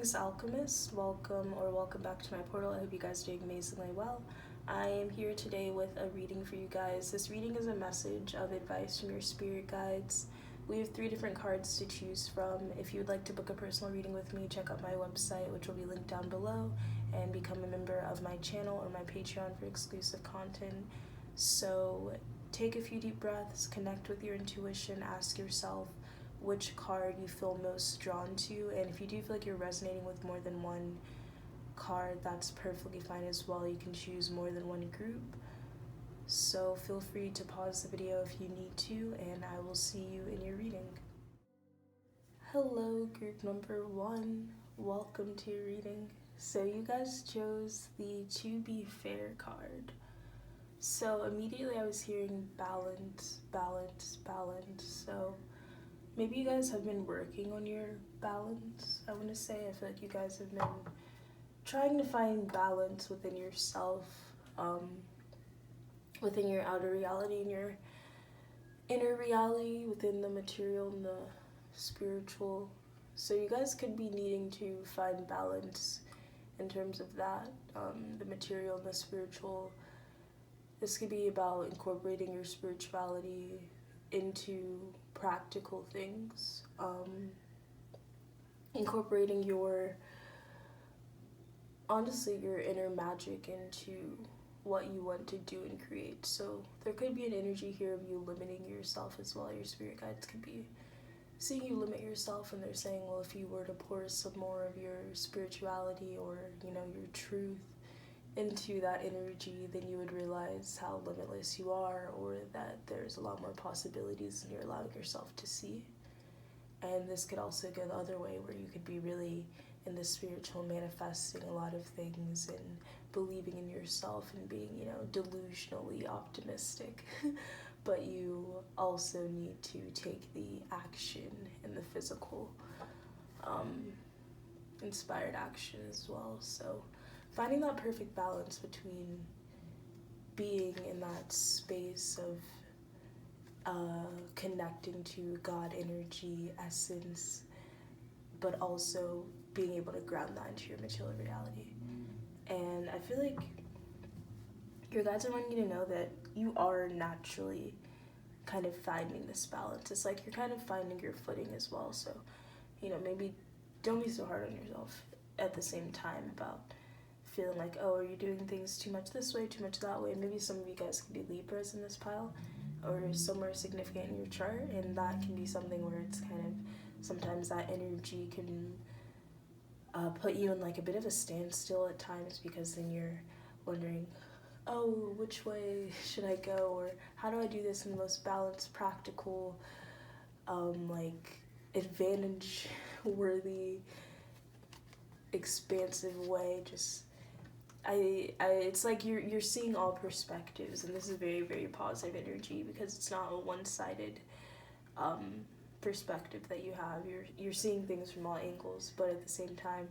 Greetings, alchemists. Welcome back to my portal. I hope you guys are doing amazingly well. I am here today with a reading for you guys. This reading is a message of advice from your spirit guides. We have 3 different cards to choose from. If you would like to book a personal reading with me, check out my website, which will be linked down below, and become a member of my channel or my Patreon for exclusive content. So take a few deep breaths, connect with your intuition, ask yourself which card you feel most drawn to, and if you do feel like you're resonating with more than one card, that's perfectly fine as well. You can choose more than one group, so feel free to pause the video if you need to, and I will see you in your reading. Hello, group number 1. Welcome to your reading. So you guys chose the To Be Fair card. So immediately I was hearing balance. So maybe you guys have been working on your balance. I want to say I feel like you guys have been trying to find balance within yourself, within your outer reality and your inner reality, within the material and the spiritual. So you guys could be needing to find balance in terms of that, the material and the spiritual. This could be about incorporating your spirituality into practical things, incorporating your inner magic into what you want to do and create. So there could be an energy here of you limiting yourself as well. Your spirit guides could be seeing you limit yourself, and they're saying, well, if you were to pour some more of your spirituality or your truth into that energy, then you would realize how limitless you are, or that there's a lot more possibilities than you're allowing yourself to see. And this could also go the other way, where you could be really in the spiritual, manifesting a lot of things and believing in yourself and being, delusionally optimistic. But you also need to take the action in the physical, inspired action as well. So finding that perfect balance between being in that space of connecting to God energy, essence, but also being able to ground that into your material reality. And I feel like your guides are wanting you to know that you are naturally kind of finding this balance. It's like you're kind of finding your footing as well. So, maybe don't be so hard on yourself at the same time about feeling like, oh, are you doing things too much this way, too much that way? Maybe some of you guys could be Libras in this pile, or somewhere significant in your chart, and that can be something where it's kind of, sometimes that energy can put you in like a bit of a standstill at times, because then you're wondering, oh, which way should I go, or how do I do this in the most balanced, practical, advantage-worthy, expansive way. It's like you're seeing all perspectives, and this is very, very positive energy, because it's not a one-sided perspective that you have. You're seeing things from all angles, but at the same time,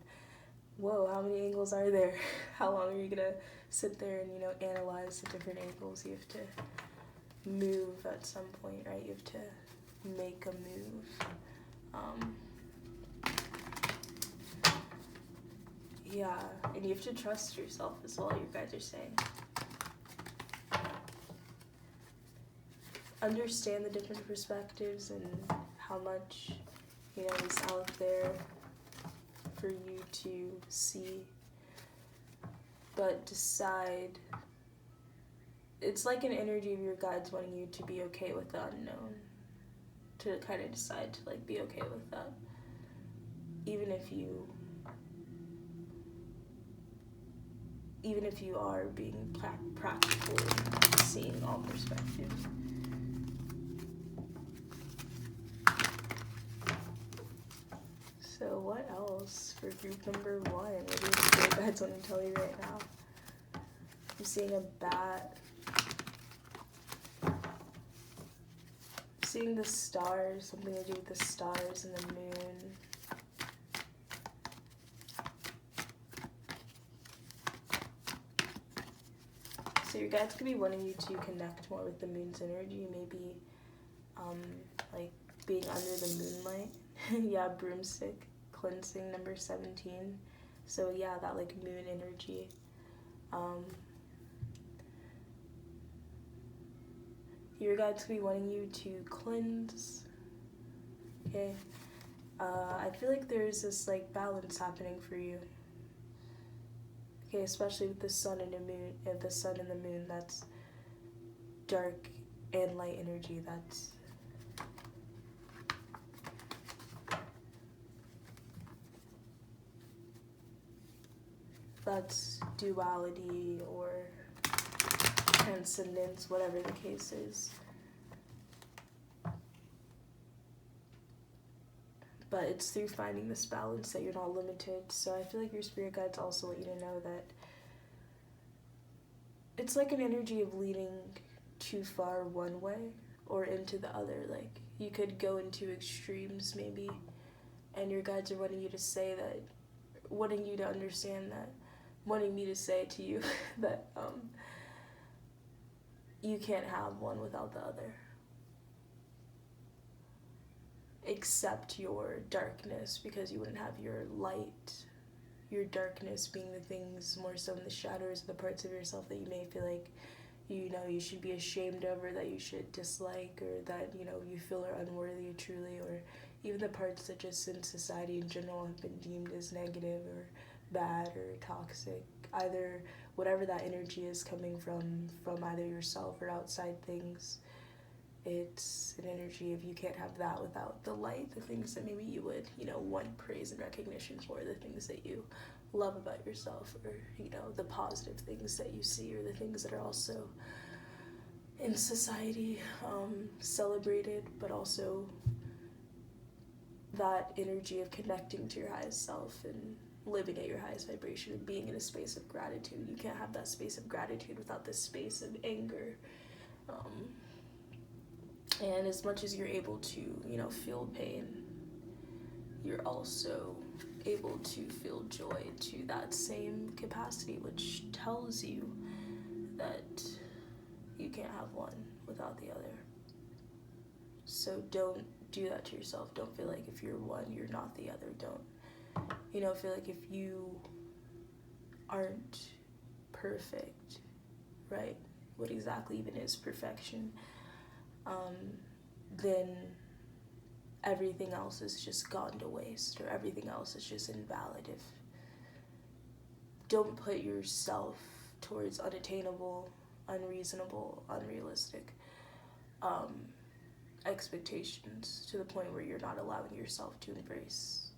whoa, how many angles are there? How long are you gonna sit there and analyze the different angles? You have to move at some point, right? You have to make a move. Yeah, and you have to trust yourself as well, you guys are saying. Understand the different perspectives and how much, is out there for you to see. But decide, it's like an energy of your guides wanting you to be okay with the unknown. To kind of decide to be okay with that. Even if you are being practical and seeing all perspectives. So what else for group number 1? What do you spirit guides want to tell you right now? I'm seeing a bat. I'm seeing the stars, something to do with the stars and the moon. So your guides could be wanting you to connect more with the moon's energy, maybe being under the moonlight. Yeah, broomstick cleansing, number 17. So yeah, that like moon energy. Your guides could be wanting you to cleanse. Okay. I feel like there's this like balance happening for you. Okay, especially with the sun and the moon, the sun and the moon, that's dark and light energy. That's duality or transcendence, whatever the case is. But it's through finding this balance that you're not limited. So I feel like your spirit guides also want you to know that it's like an energy of leaning too far one way or into the other. Like you could go into extremes maybe, and your guides are wanting you to say that, wanting you to understand that, wanting me to say to you that you can't have one without the other. Accept your darkness, because you wouldn't have your light. Your darkness being the things more so in the shadows, the parts of yourself that you may feel like you should be ashamed of, or that you should dislike, or that you feel are unworthy truly, or even the parts that just in society in general have been deemed as negative or bad or toxic. Either whatever that energy is coming from either yourself or outside things. It's an energy of you can't have that without the light, the things that maybe you would, want praise and recognition for, the things that you love about yourself, or, the positive things that you see, or the things that are also in society celebrated, but also that energy of connecting to your highest self and living at your highest vibration and being in a space of gratitude. You can't have that space of gratitude without this space of anger. And as much as you're able to, feel pain, you're also able to feel joy to that same capacity, which tells you that you can't have one without the other. So don't do that to yourself. Don't feel like if you're one, you're not the other. Don't, feel like if you aren't perfect, right? What exactly even is perfection? Then everything else is just gone to waste, or everything else is just invalid. Don't put yourself towards unattainable, unreasonable, unrealistic expectations to the point where you're not allowing yourself to embrace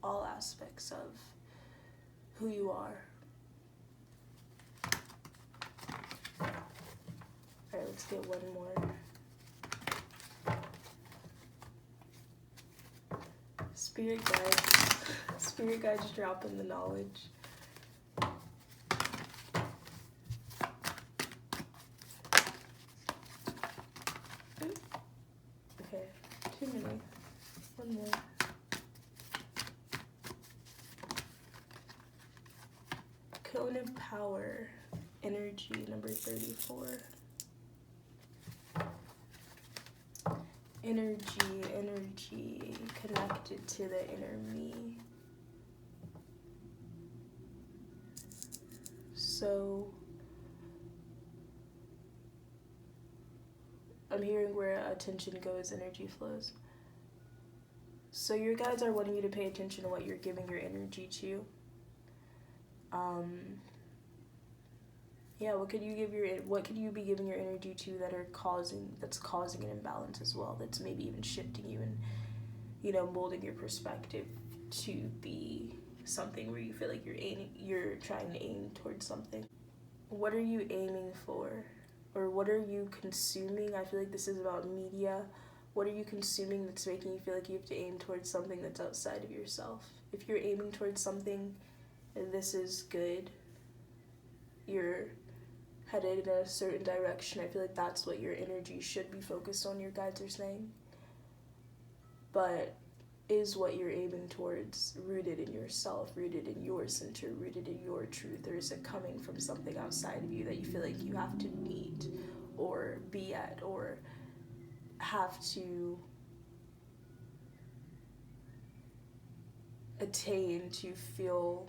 all aspects of who you are. Alright, let's get one more. Spirit guides dropping the knowledge. Okay, too many. One more. Cone of Power, energy, number 34. Energy connected to the inner me. So I'm hearing where attention goes, energy flows. So your guides are wanting you to pay attention to what you're giving your energy to. What could you be giving your energy to that's causing an imbalance as well, that's maybe even shifting you and molding your perspective to be something where you feel like you're trying to aim towards something. What are you aiming for? Or what are you consuming? I feel like this is about media. What are you consuming that's making you feel like you have to aim towards something that's outside of yourself? If you're aiming towards something and this is good, you're headed in a certain direction, I feel like that's what your energy should be focused on, your guides are saying. But is what you're aiming towards rooted in yourself, rooted in your center, rooted in your truth, or is it coming from something outside of you that you feel like you have to meet or be at, or have to attain to feel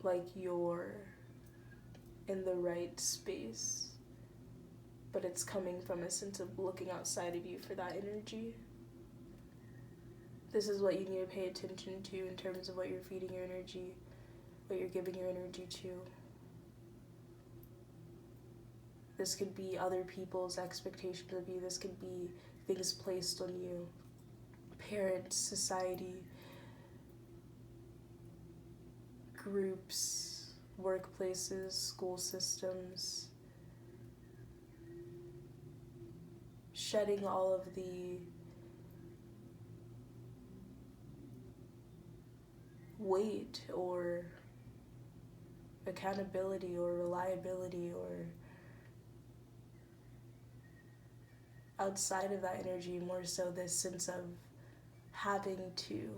like you're in the right space, but it's coming from a sense of looking outside of you for that energy. This is what you need to pay attention to in terms of what you're feeding your energy, what you're giving your energy to. This could be other people's expectations of you. This could be things placed on you. Parents, society, groups, workplaces, school systems. Shedding all of the weight or accountability or reliability or outside of that energy, more so this sense of having to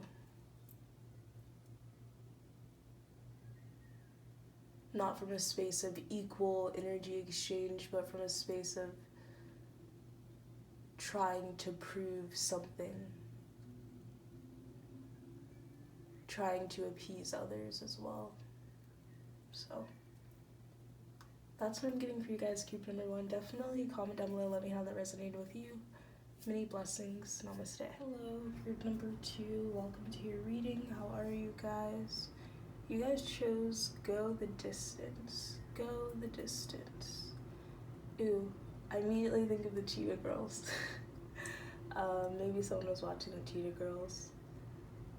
not from a space of equal energy exchange, but from a space of trying to prove something, trying to appease others as well. So that's what I'm getting for you guys, cube number 1. Definitely comment down below, let me know how that resonated with you. Many blessings. Namaste. Hello, group number 2. Welcome to your reading. How are you guys? You guys chose Go the Distance. Go the Distance. Ooh, I immediately think of the Cheetah Girls. Maybe someone was watching the Cheetah Girls.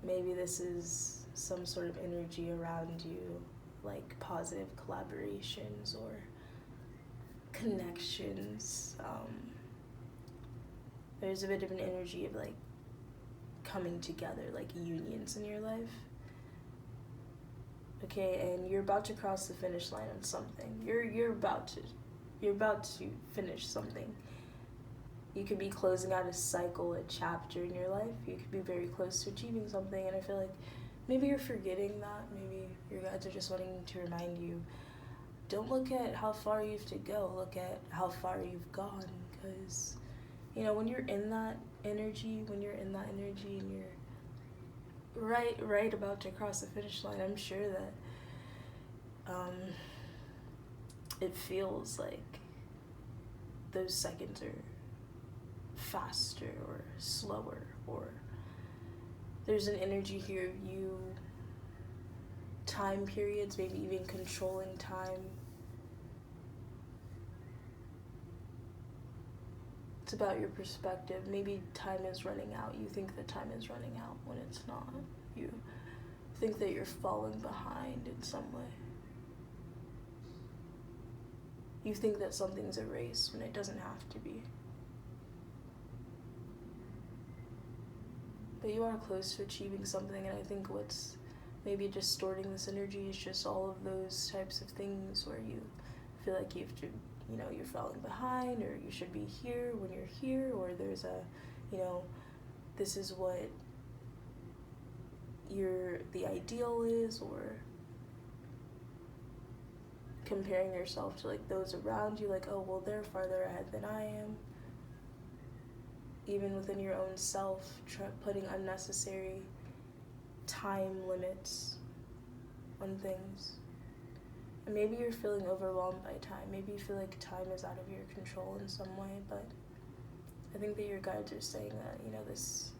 Maybe this is some sort of energy around you, like positive collaborations or connections. There's a bit of an energy of like coming together, like unions in your life. Okay, and you're about to cross the finish line on something. You're about to finish something. You could be closing out a cycle, a chapter in your life. You could be very close to achieving something, and I feel like maybe you're forgetting that. Maybe your guides are just wanting to remind you, don't look at how far you have to go, look at how far you've gone, because, you know, when you're in that energy, and you're right about to cross the finish line, I'm sure that it feels like those seconds are faster or slower, or there's an energy here of you, time periods, maybe even controlling time. It's about your perspective. Maybe time is running out. You think that time is running out when it's not. You think that you're falling behind in some way. You think that something's a race when it doesn't have to be. But you are close to achieving something, and I think what's maybe distorting this energy is just all of those types of things where you feel like you have to, you know, you're falling behind, or you should be here when you're here, or there's a, you know, this is what the ideal is, or comparing yourself to like those around you, like, oh, well, they're farther ahead than I am. Even within your own self, putting unnecessary time limits on things. And maybe you're feeling overwhelmed by time. Maybe you feel like time is out of your control in some way, but I think that your guides are saying that, you know, this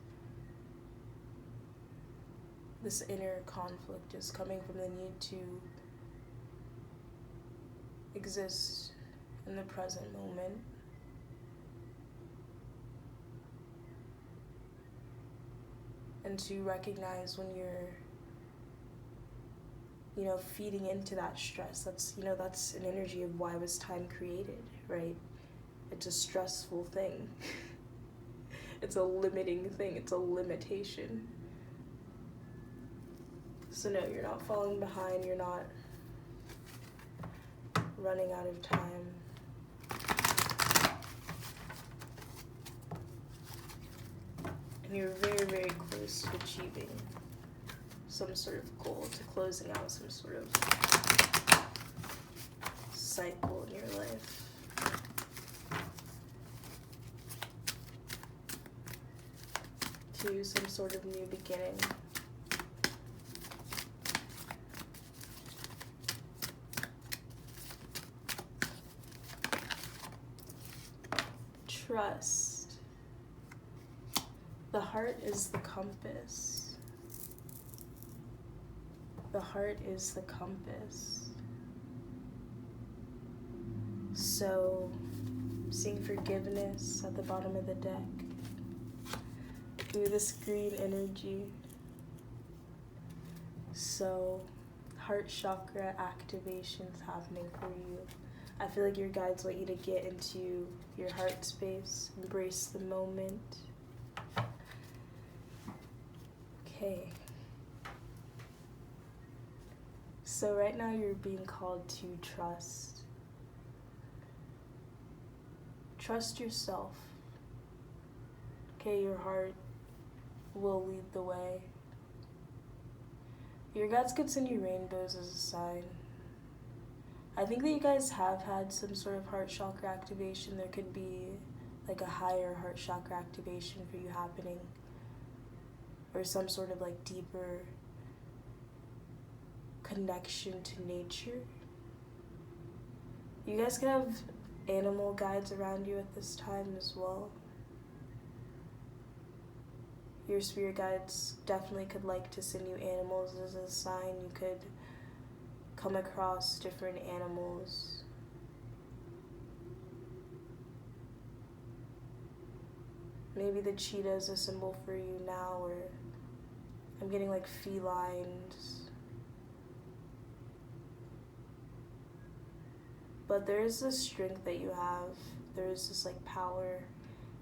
inner conflict is coming from the need to exist in the present moment. And to recognize when you're, you know, feeding into that stress. That's, you know, that's an energy of why was time created, right? It's a stressful thing. It's a limiting thing. It's a limitation. So no, you're not falling behind. You're not running out of time. And you're very, very close to achieving some sort of goal, to closing out some sort of cycle in your life. to some sort of new beginning. Trust. The heart is the compass. The heart is the compass. So, seeing forgiveness at the bottom of the deck. Ooh, this green energy. So, heart chakra activations happening for you. I feel like your guides want you to get into your heart space, embrace the moment. Okay. So right now you're being called to trust. Trust yourself. Okay, your heart will lead the way. Your guides could send you rainbows as a sign. I think that you guys have had some sort of heart chakra activation. There could be like a higher heart chakra activation for you happening, or some sort of like deeper connection to nature. You guys could have animal guides around you at this time as well. Your spirit guides definitely could like to send you animals as a sign. You could come across different animals. Maybe the cheetah is a symbol for you now, or I'm getting like felines. But there is this strength that you have. There is this like power.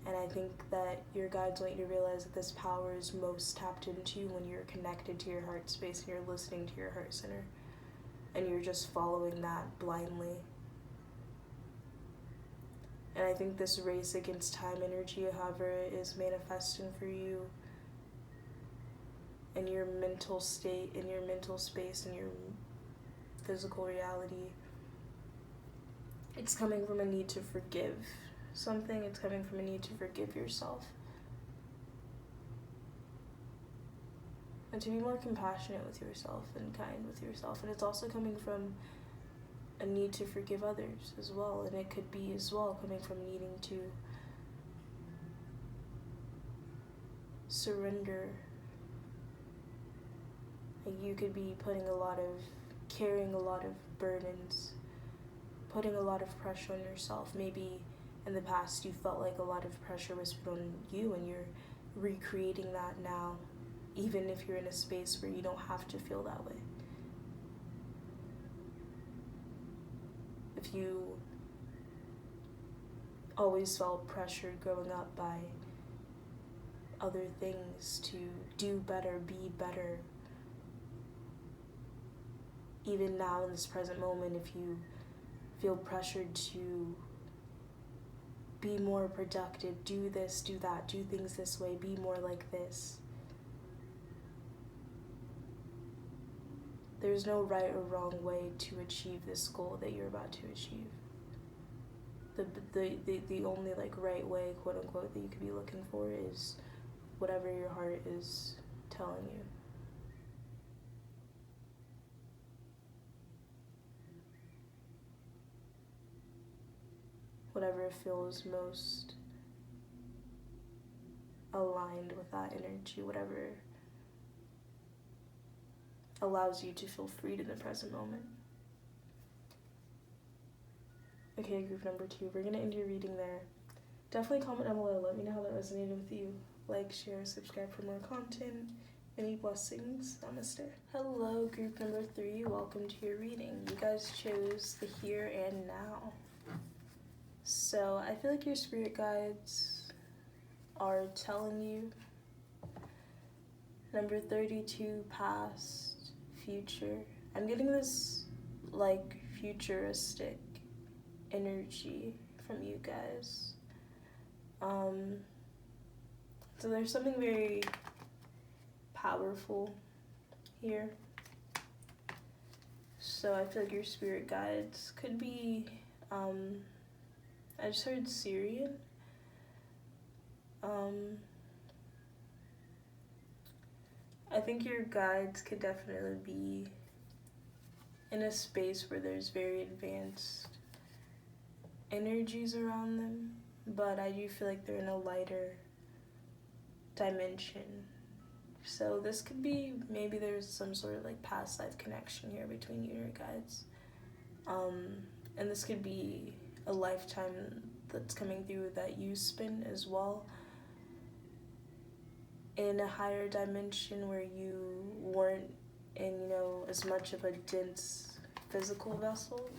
And I think that your guides want you to realize that this power is most tapped into when you're connected to your heart space and you're listening to your heart center. And you're just following that blindly. And I think this race against time energy, however, is manifesting for you in your mental state, in your mental space, in your physical reality. It's coming from a need to forgive something. It's coming from a need to forgive yourself. And to be more compassionate with yourself and kind with yourself. And it's also coming from a need to forgive others as well. And it could be as well coming from needing to surrender. Like you could be carrying a lot of burdens, putting a lot of pressure on yourself. Maybe in the past you felt like a lot of pressure was put on you, and you're recreating that now, even if you're in a space where you don't have to feel that way. If you always felt pressured growing up by other things to do better, be better, even now in this present moment, if you feel pressured to be more productive, do this, do that, do things this way, be more like this. There's no right or wrong way to achieve this goal that you're about to achieve. The only like right way, quote unquote, that you could be looking for is whatever your heart is telling you. Whatever feels most aligned with that energy, whatever allows you to feel freed in the present moment. Okay, group number 2, we're gonna end your reading there. Definitely comment down below, let me know how that resonated with you. Like, share, subscribe for more content. Many blessings. Namaste. Hello, group number 3, welcome to your reading. You guys chose the here and now. So I feel like your spirit guides are telling you number 32, past, future. I'm getting this like futuristic energy from you guys. So there's something very powerful here. So I feel like your spirit guides could be I just heard Syrian. I think your guides could definitely be in a space where there's very advanced energies around them, but I do feel like they're in a lighter dimension. So this could be, maybe there's some sort of like past life connection here between you and your guides. And this could be a lifetime that's coming through that you spin as well in a higher dimension where you weren't in, you know, as much of a dense physical vessel.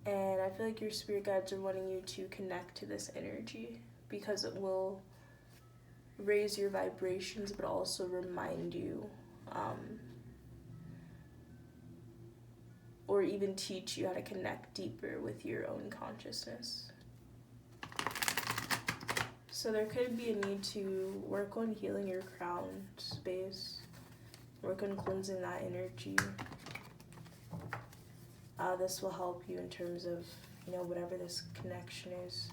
And I feel like your spirit guides are wanting you to connect to this energy because it will raise your vibrations, but also remind you, or even teach you how to connect deeper with your own consciousness. So there could be a need to work on healing your crown space, work on cleansing that energy. This will help you in terms of, you know, whatever this connection is.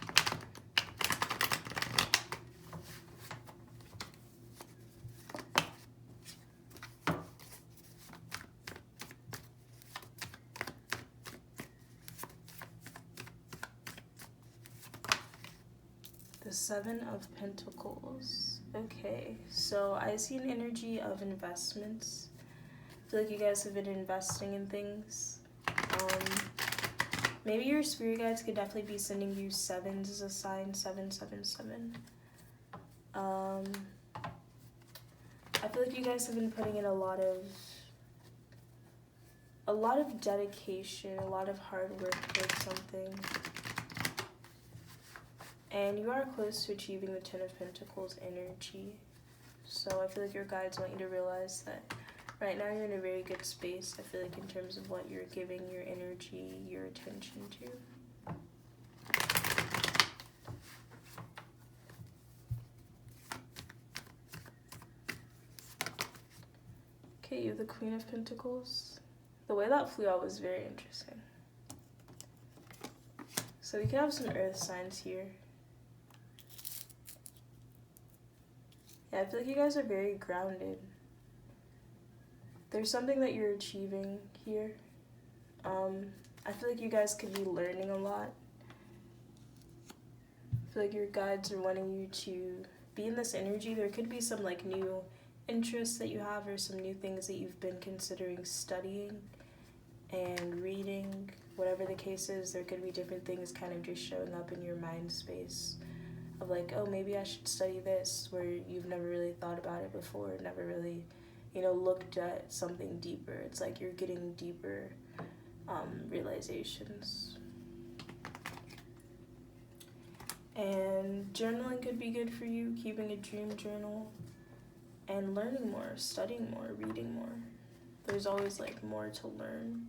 The Seven of Pentacles. Okay, so I see an energy of investments. I feel like you guys have been investing in things. Maybe your spirit guides could definitely be sending you sevens as a sign, 777. I feel like you guys have been putting in a lot of dedication, a lot of hard work towards something. And you are close to achieving the Ten of Pentacles energy. So I feel like your guides want you to realize that right now you're in a very good space, I feel like, in terms of what you're giving your energy, your attention to. Okay, you have the Queen of Pentacles. The way that flew out was very interesting. So we could have some earth signs here. Yeah, I feel like you guys are very grounded. There's something that you're achieving here. I feel like you guys could be learning a lot. I feel like your guides are wanting you to be in this energy. There could be some like new interests that you have, or some new things that you've been considering studying and reading. Whatever the case is, there could be different things kind of just showing up in your mind space of like, oh, maybe I should study this, where you've never really thought about it before, never really, you know, looked at something deeper. It's like you're getting deeper realizations. And journaling could be good for you, keeping a dream journal, and learning more, studying more, reading more. There's always like more to learn.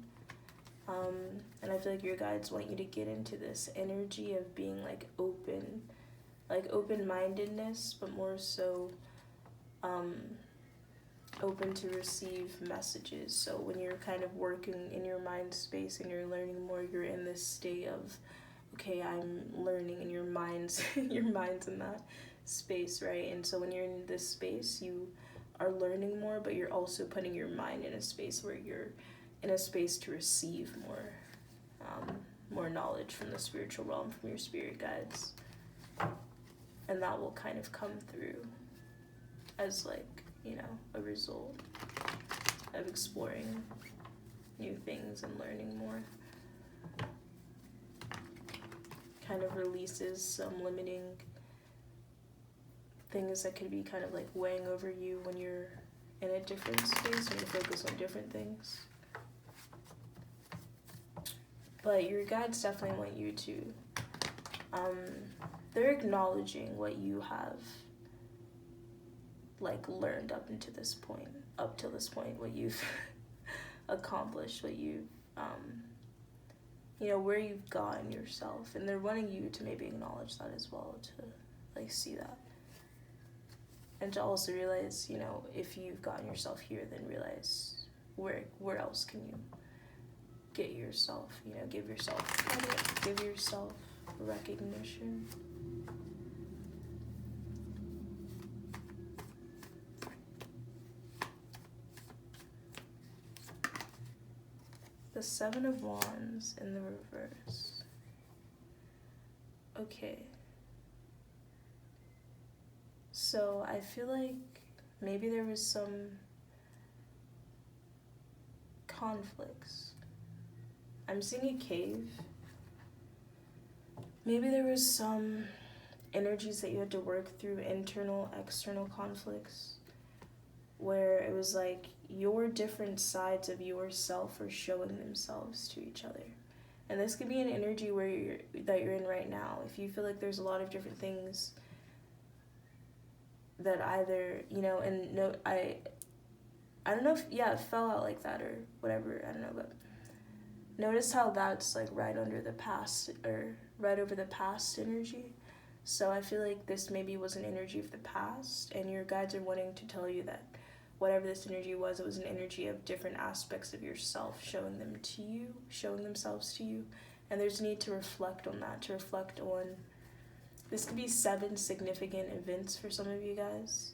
And I feel like your guides want you to get into this energy of being like open, like open-mindedness, but more so open to receive messages. So when you're kind of working in your mind space and you're learning more, you're in this state of, okay, I'm learning, and your mind's in that space, right? And so when you're in this space, you are learning more, but you're also putting your mind in a space where you're in a space to receive more knowledge from the spiritual realm, from your spirit guides. And that will kind of come through as like, you know, a result of exploring new things and learning more. Kind of releases some limiting things that could be kind of like weighing over you when you're in a different space, when you focus on different things. But your guides definitely want you to, they're acknowledging what you have like learned up till this point, what you've accomplished, what you've, you know, where you've gotten yourself. And they're wanting you to maybe acknowledge that as well, to like see that. And to also realize, you know, if you've gotten yourself here, then realize where else can you get yourself, you know, give yourself credit, give yourself recognition. The Seven of Wands in the reverse. Okay. So I feel like maybe there was some conflicts. I'm seeing a cave. Maybe there was some energies that you had to work through, internal, external conflicts, where it was like your different sides of yourself are showing themselves to each other. And this could be an energy where you're in right now. If you feel like there's a lot of different things that either, and no, I don't know if, it fell out like that or whatever, I don't know, but notice how that's like right under the past, or right over the past energy. So I feel like this maybe was an energy of the past, and your guides are wanting to tell you that whatever this energy was, it was an energy of different aspects of yourself showing themselves to you. And there's a need to reflect on that, this could be 7 significant events for some of you guys.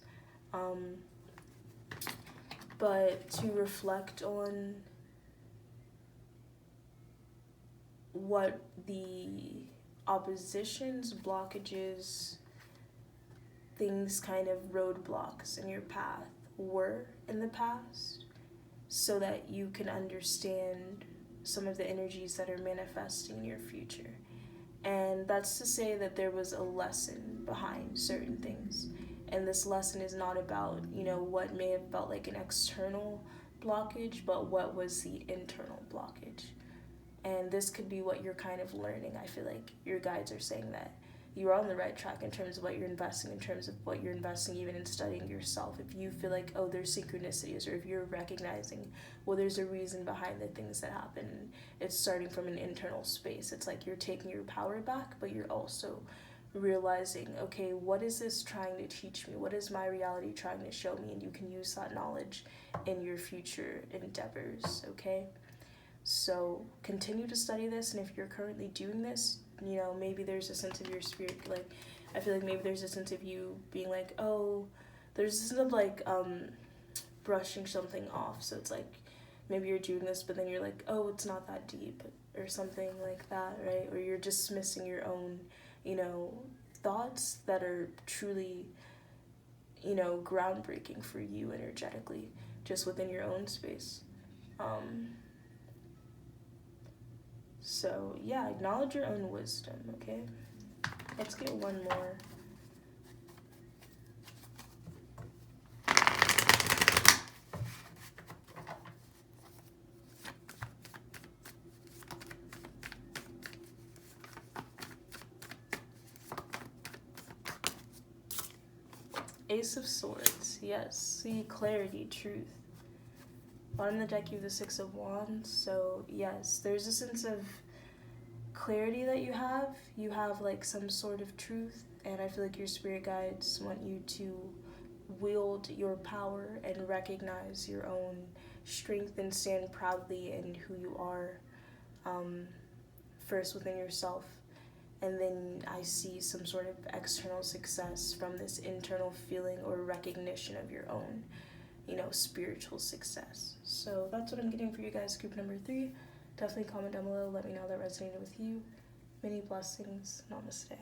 But to reflect on what the oppositions, blockages, things kind of roadblocks in your path were in the past, so that you can understand some of the energies that are manifesting in your future. And that's to say that there was a lesson behind certain things. And this lesson is not about, what may have felt like an external blockage, but what was the internal blockage. And this could be what you're kind of learning. I feel like your guides are saying that you're on the right track in terms of what you're investing, even in studying yourself. If you feel like, there's synchronicities, or if you're recognizing, there's a reason behind the things that happen. It's starting from an internal space. It's like you're taking your power back, but you're also realizing, okay, what is this trying to teach me? What is my reality trying to show me? And you can use that knowledge in your future endeavors, okay? So continue to study this, and if you're currently doing this, maybe there's a sense of your spirit, like, I feel like maybe there's a sense of you being like, there's a sense of like, brushing something off. So it's like, maybe you're doing this, but then you're like, it's not that deep, or something like that, right? Or you're dismissing your own, thoughts that are truly, groundbreaking for you energetically, just within your own space. So, acknowledge your own wisdom, okay? Let's get one more. Ace of Swords, yes. See, clarity, truth. Bottom of the deck, you have the Six of Wands. So, yes, there's a sense of clarity that you have. You have, like, some sort of truth. And I feel like your spirit guides want you to wield your power and recognize your own strength and stand proudly in who you are, first within yourself. And then I see some sort of external success from this internal feeling or recognition of your own, spiritual success. So that's what I'm getting for you guys, group number 3. Definitely comment down below. Let me know how that resonated with you. Many blessings. Namaste.